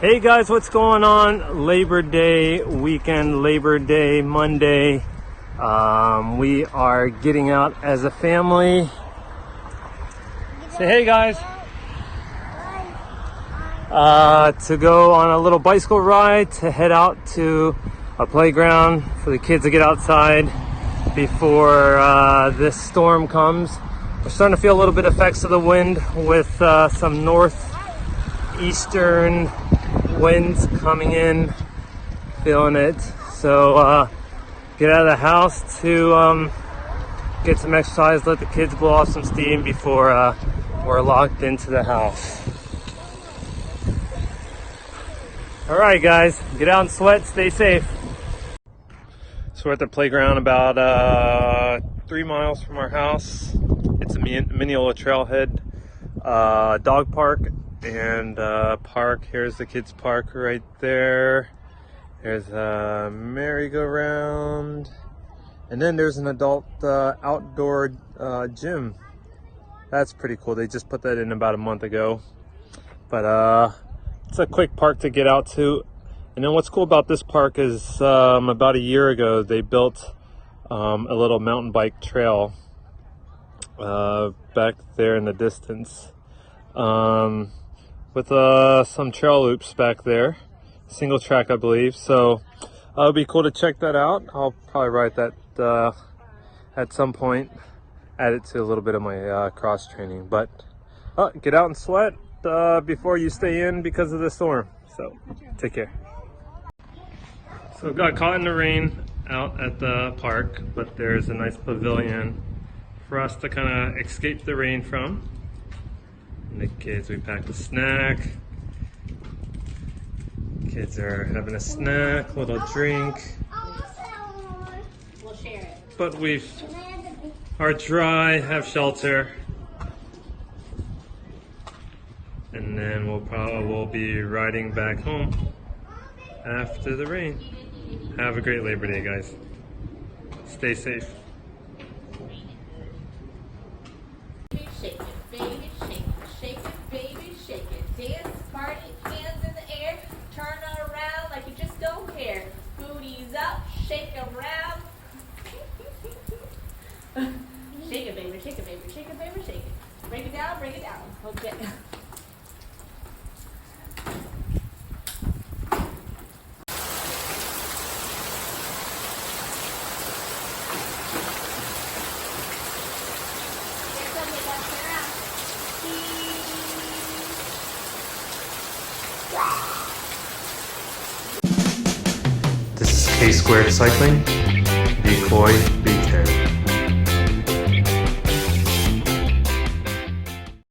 Hey guys, what's going on? Labor Day weekend, Labor Day Monday. We are getting out as a family. Say hey guys. To go on a little bicycle ride to head out to a playground for the kids to get outside before this storm comes. We're starting to feel a little bit of effects of the wind with some northeastern winds coming in, feeling it. So get out of the house to get some exercise, let the kids blow off some steam before we're locked into the house. All right guys, get out and sweat, stay safe. So we're at the playground about 3 miles from our house. It's a Minneola trailhead, dog park and park. Here's the kids park right there. There's a merry-go-round, and then there's an adult outdoor gym. That's pretty cool. They just put that in about a month ago, but it's a quick park to get out to. And then what's cool about this park is about a year ago they built a little mountain bike trail back there in the distance, with some trail loops back there, single track I believe. So it would be cool to check that out. I'll probably ride that at some point, add it to a little bit of my cross training. But get out and sweat before you stay in because of the storm. So take care. So got caught in the rain out at the park, but there's a nice pavilion for us to kind of escape the rain from. And the kids, we packed a snack. Kids are having a snack, little drink. We'll share it. But we are dry, have shelter. And then we'll be riding back home after the rain. Have a great Labor Day, guys. Stay safe. Shake it, baby, shake it, shake it, baby, shake it. Dance, party, hands in the air, turn around like you just don't care. Booties up, shake around. Shake it, baby, shake it, baby, shake it, baby, shake it. Break it down, break it down. Okay. This is KSquared Cycling, be Khoi, be